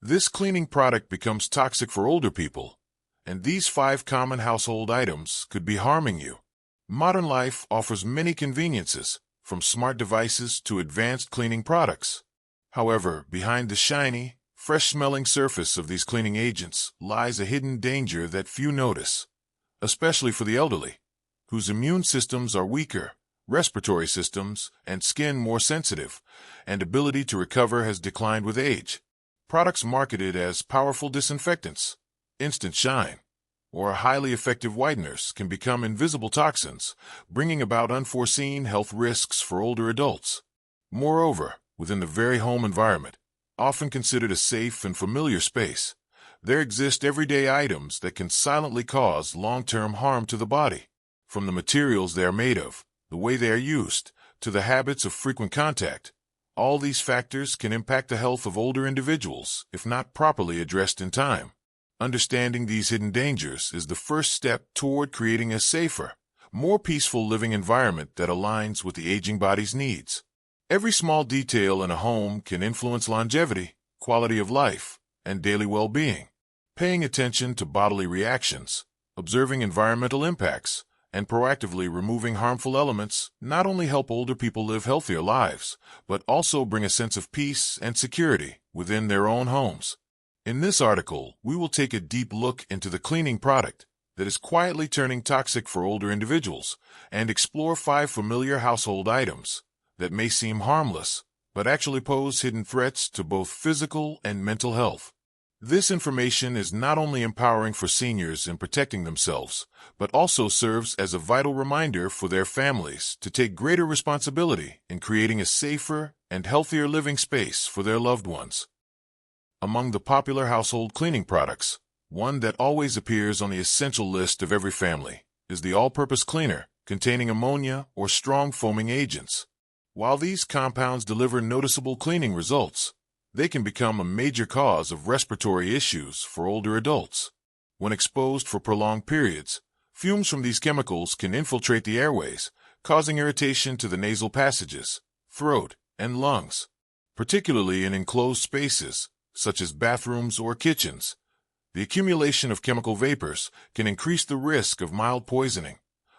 This cleaning product becomes toxic for older people, and these 5 common household items could be harming you. Modern life offers many conveniences, from smart devices to advanced cleaning products. However, behind the shiny, fresh-smelling surface of these cleaning agents lies a hidden danger that few notice, especially for the elderly, whose immune systems are weaker, respiratory systems and skin more sensitive, and ability to recover has declined with age. Products marketed as powerful disinfectants, instant shine, or highly effective whiteners can become invisible toxins, bringing about unforeseen health risks for older adults. Moreover, within the very home environment, often considered a safe and familiar space, there exist everyday items that can silently cause long-term harm to the body. From the materials they are made of, the way they are used, to the habits of frequent contact, all these factors can impact the health of older individuals if not properly addressed in time. Understanding these hidden dangers is the first step toward creating a safer, more peaceful living environment that aligns with the aging body's needs. Every small detail in a home can influence longevity, quality of life, and daily well-being. Paying attention to bodily reactions, observing environmental impacts, and proactively removing harmful elements not only help older people live healthier lives, but also bring a sense of peace and security within their own homes. In this article, we will take a deep look into the cleaning product that is quietly turning toxic for older individuals and explore 5 familiar household items that may seem harmless, but actually pose hidden threats to both physical and mental health. This information is not only empowering for seniors in protecting themselves, but also serves as a vital reminder for their families to take greater responsibility in creating a safer and healthier living space for their loved ones. Among the popular household cleaning products, one that always appears on the essential list of every family is the all-purpose cleaner containing ammonia or strong foaming agents. While these compounds deliver noticeable cleaning results, they can become a major cause of respiratory issues for older adults. When exposed for prolonged periods, fumes from these chemicals can infiltrate the airways, causing irritation to the nasal passages, throat, and lungs. Particularly in enclosed spaces, such as bathrooms or kitchens, the accumulation of chemical vapors can increase the risk of mild poisoning,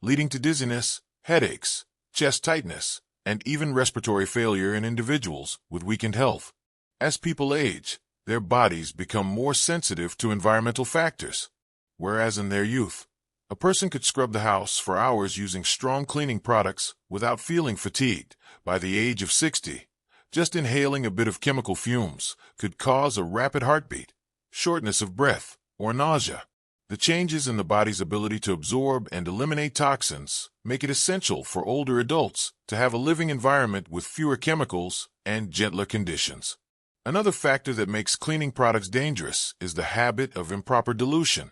leading to dizziness, headaches, chest tightness, and even respiratory failure in individuals with weakened health. As people age, their bodies become more sensitive to environmental factors. Whereas in their youth, a person could scrub the house for hours using strong cleaning products without feeling fatigued. By the age of 60, just inhaling a bit of chemical fumes could cause a rapid heartbeat, shortness of breath, or nausea. The changes in the body's ability to absorb and eliminate toxins make it essential for older adults to have a living environment with fewer chemicals and gentler conditions. Another factor that makes cleaning products dangerous is the habit of improper dilution.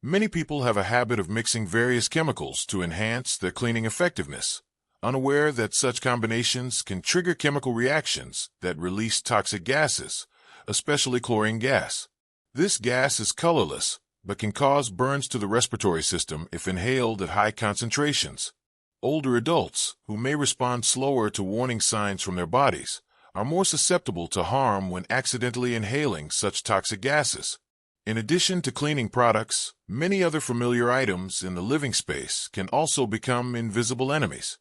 Many people have a habit of mixing various chemicals to enhance their cleaning effectiveness, unaware that such combinations can trigger chemical reactions that release toxic gases, especially chlorine gas. This gas is colorless, but can cause burns to the respiratory system if inhaled at high concentrations. Older adults, who may respond slower to warning signs from their bodies, are more susceptible to harm when accidentally inhaling such toxic gases. In addition to cleaning products, many other familiar items in the living space can also become invisible enemies.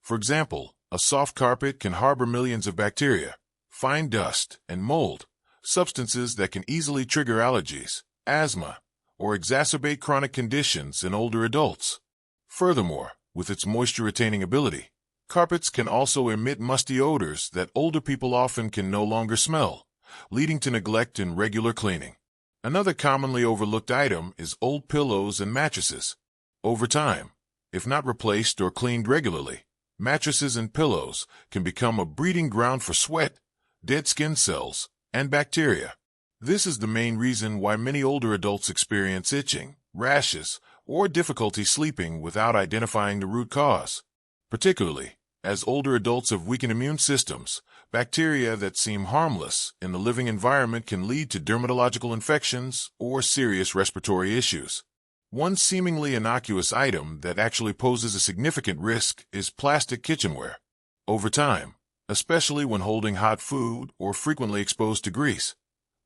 For example, a soft carpet can harbor millions of bacteria, fine dust, and mold, substances that can easily trigger allergies, asthma, or exacerbate chronic conditions in older adults. Furthermore, with its moisture-retaining ability, carpets can also emit musty odors that older people often can no longer smell, leading to neglect in regular cleaning. Another commonly overlooked item is old pillows and mattresses. Over time, if not replaced or cleaned regularly, mattresses and pillows can become a breeding ground for sweat, dead skin cells, and bacteria. This is the main reason why many older adults experience itching, rashes, or difficulty sleeping without identifying the root cause. Particularly, as older adults have weakened immune systems, bacteria that seem harmless in the living environment can lead to dermatological infections or serious respiratory issues. One seemingly innocuous item that actually poses a significant risk is plastic kitchenware. Over time, especially when holding hot food or frequently exposed to grease,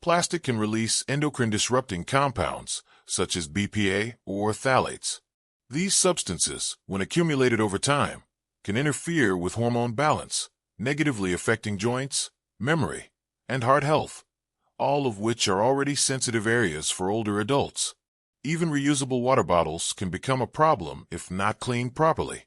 Plastic can release endocrine-disrupting compounds, such as BPA or phthalates. These substances, when accumulated over time, can interfere with hormone balance, negatively affecting joints, memory, and heart health, all of which are already sensitive areas for older adults. Even reusable water bottles can become a problem if not cleaned properly.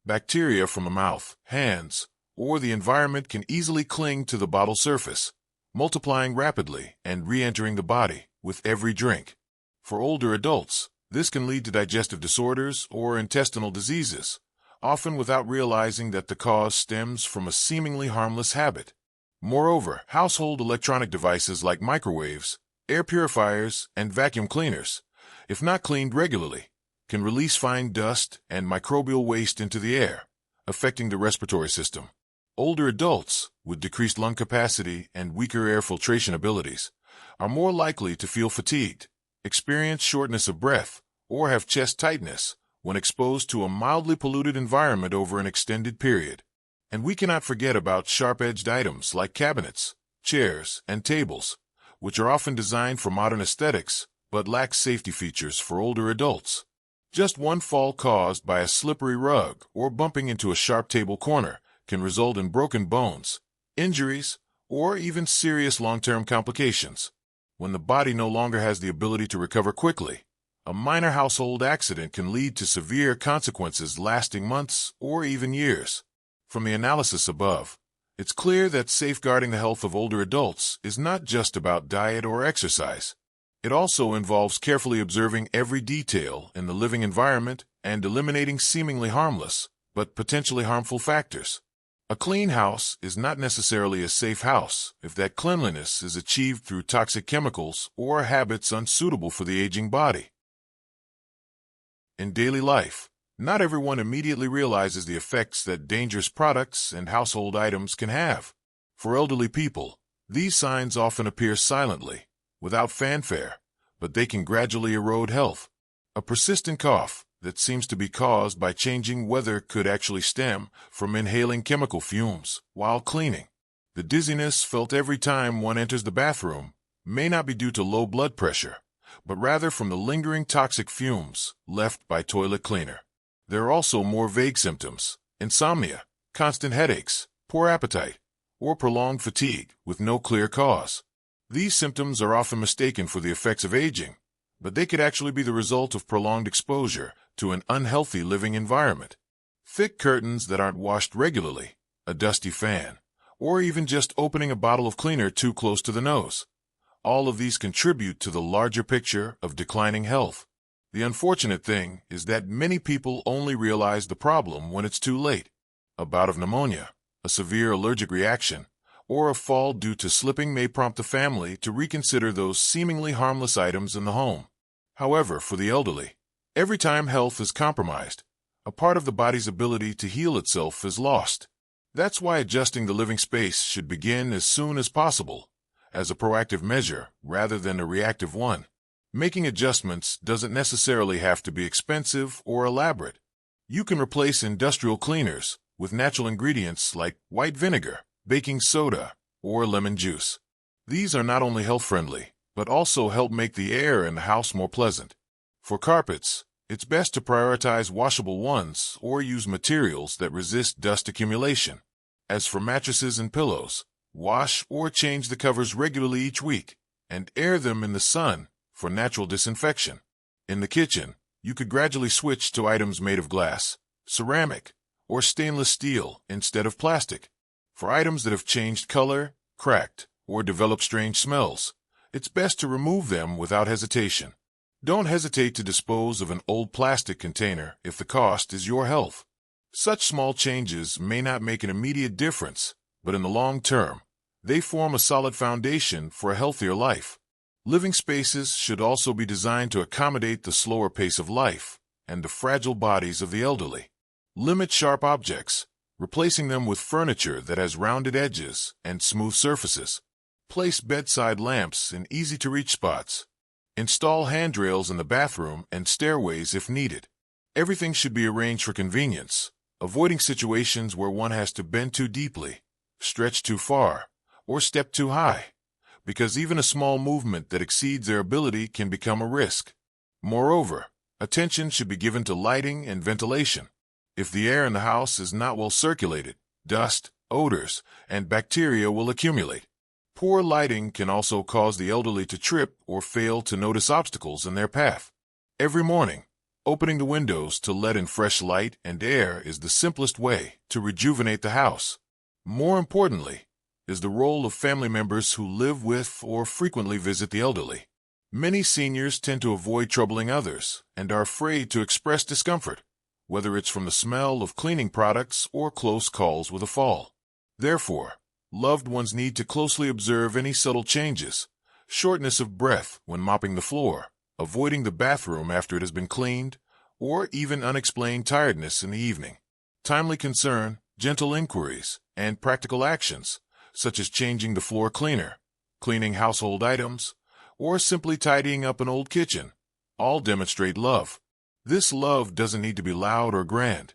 Bacteria from the mouth, hands, or the environment can easily cling to the bottle surface, multiplying rapidly and re-entering the body with every drink. For older adults, this can lead to digestive disorders or intestinal diseases, often without realizing that the cause stems from a seemingly harmless habit. Moreover, household electronic devices like microwaves, air purifiers, and vacuum cleaners, if not cleaned regularly, can release fine dust and microbial waste into the air, affecting the respiratory system. Older adults, with decreased lung capacity and weaker air filtration abilities, are more likely to feel fatigued, experience shortness of breath, or have chest tightness when exposed to a mildly polluted environment over an extended period. And we cannot forget about sharp-edged items like cabinets, chairs, and tables, which are often designed for modern aesthetics but lack safety features for older adults. Just one fall caused by a slippery rug or bumping into a sharp table corner can result in broken bones, injuries, or even serious long-term complications. When the body no longer has the ability to recover quickly, a minor household accident can lead to severe consequences lasting months or even years. From the analysis above, it's clear that safeguarding the health of older adults is not just about diet or exercise. It also involves carefully observing every detail in the living environment and eliminating seemingly harmless but potentially harmful factors. A clean house is not necessarily a safe house if that cleanliness is achieved through toxic chemicals or habits unsuitable for the aging body. In daily life, not everyone immediately realizes the effects that dangerous products and household items can have. For elderly people, these signs often appear silently, without fanfare, but they can gradually erode health. A persistent cough that seems to be caused by changing weather could actually stem from inhaling chemical fumes while cleaning. The dizziness felt every time one enters the bathroom may not be due to low blood pressure, but rather from the lingering toxic fumes left by toilet cleaner. There are also more vague symptoms: insomnia, constant headaches, poor appetite, or prolonged fatigue with no clear cause. These symptoms are often mistaken for the effects of aging, but they could actually be the result of prolonged exposure to an unhealthy living environment. Thick curtains that aren't washed regularly, a dusty fan, or even just opening a bottle of cleaner too close to the nose. All of these contribute to the larger picture of declining health. The unfortunate thing is that many people only realize the problem when it's too late. A bout of pneumonia, a severe allergic reaction, or a fall due to slipping may prompt the family to reconsider those seemingly harmless items in the home. However, for the elderly, every time health is compromised, a part of the body's ability to heal itself is lost. That's why adjusting the living space should begin as soon as possible, as a proactive measure rather than a reactive one. Making adjustments doesn't necessarily have to be expensive or elaborate. You can replace industrial cleaners with natural ingredients like white vinegar, baking soda, or lemon juice. These are not only health-friendly, but also help make the air in the house more pleasant. For carpets, it's best to prioritize washable ones or use materials that resist dust accumulation. As for mattresses and pillows, wash or change the covers regularly each week, and air them in the sun for natural disinfection. In the kitchen, you could gradually switch to items made of glass, ceramic, or stainless steel instead of plastic. For items that have changed color, cracked, or developed strange smells, it's best to remove them without hesitation. Don't hesitate to dispose of an old plastic container if the cost is your health. Such small changes may not make an immediate difference, but in the long term, they form a solid foundation for a healthier life. Living spaces should also be designed to accommodate the slower pace of life and the fragile bodies of the elderly. Limit sharp objects, replacing them with furniture that has rounded edges and smooth surfaces. Place bedside lamps in easy-to-reach spots. Install handrails in the bathroom and stairways if needed. Everything should be arranged for convenience, avoiding situations where one has to bend too deeply, stretch too far, or step too high, because even a small movement that exceeds their ability can become a risk. Moreover, attention should be given to lighting and ventilation. If the air in the house is not well circulated, dust, odors, and bacteria will accumulate. Poor lighting can also cause the elderly to trip or fail to notice obstacles in their path. Every morning, opening the windows to let in fresh light and air is the simplest way to rejuvenate the house. More importantly, is the role of family members who live with or frequently visit the elderly. Many seniors tend to avoid troubling others and are afraid to express discomfort, whether it's from the smell of cleaning products or close calls with a fall. Therefore, loved ones need to closely observe any subtle changes, shortness of breath when mopping the floor, avoiding the bathroom after it has been cleaned, or even unexplained tiredness in the evening. Timely concern, gentle inquiries, and practical actions, such as changing the floor cleaner, cleaning household items, or simply tidying up an old kitchen, all demonstrate love. This love doesn't need to be loud or grand.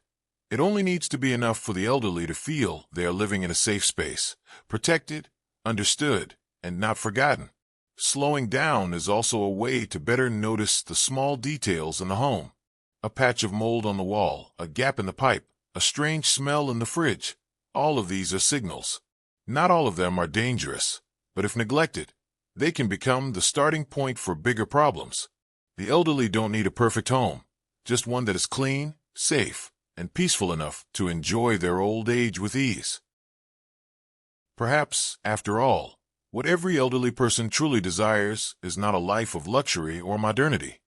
It only needs to be enough for the elderly to feel they are living in a safe space, protected, understood, and not forgotten. Slowing down is also a way to better notice the small details in the home. A patch of mold on the wall, a gap in the pipe, a strange smell in the fridge. All of these are signals. Not all of them are dangerous, but if neglected, they can become the starting point for bigger problems. The elderly don't need a perfect home, just one that is clean, safe, and peaceful enough to enjoy their old age with ease. Perhaps, after all, what every elderly person truly desires is not a life of luxury or modernity,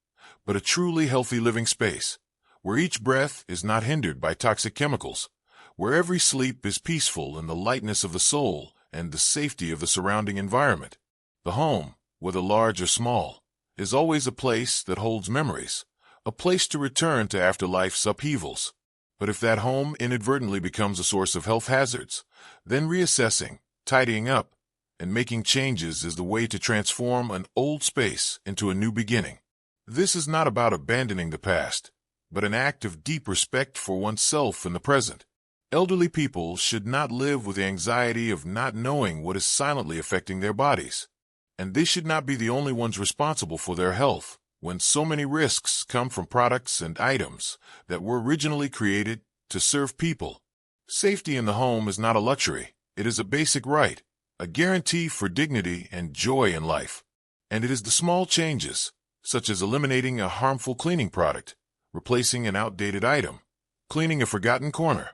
but a truly healthy living space, where each breath is not hindered by toxic chemicals, where every sleep is peaceful in the lightness of the soul and the safety of the surrounding environment. The home, whether large or small, is always a place that holds memories, a place to return to after life's upheavals. But if that home inadvertently becomes a source of health hazards, then reassessing, tidying up, and making changes is the way to transform an old space into a new beginning. This is not about abandoning the past, but an act of deep respect for oneself in the present. Elderly people should not live with the anxiety of not knowing what is silently affecting their bodies. And they should not be the only ones responsible for their health, when so many risks come from products and items that were originally created to serve people. Safety in the home is not a luxury. It is a basic right, a guarantee for dignity and joy in life. And it is the small changes, such as eliminating a harmful cleaning product, replacing an outdated item, cleaning a forgotten corner,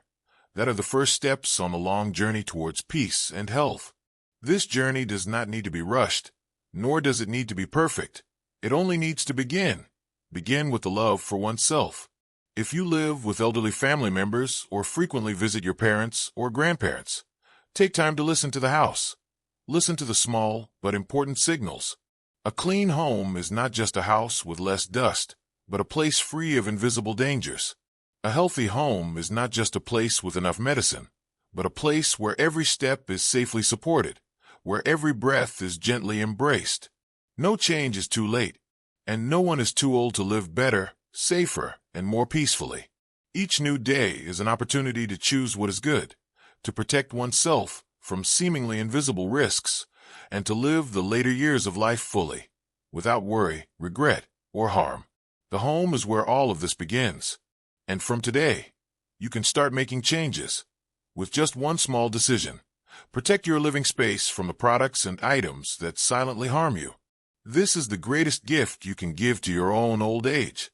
that are the first steps on the long journey towards peace and health. This journey does not need to be rushed, nor does it need to be perfect. It only needs to begin. Begin with the love for oneself. If you live with elderly family members or frequently visit your parents or grandparents, take time to listen to the house. Listen to the small but important signals. A clean home is not just a house with less dust, but a place free of invisible dangers. A healthy home is not just a place with enough medicine, but a place where every step is safely supported, where every breath is gently embraced. No change is too late, and no one is too old to live better, safer, and more peacefully. Each new day is an opportunity to choose what is good, to protect oneself from seemingly invisible risks, and to live the later years of life fully, without worry, regret, or harm. The home is where all of this begins. And from today, you can start making changes. With just one small decision, protect your living space from the products and items that silently harm you. This is the greatest gift you can give to your own old age.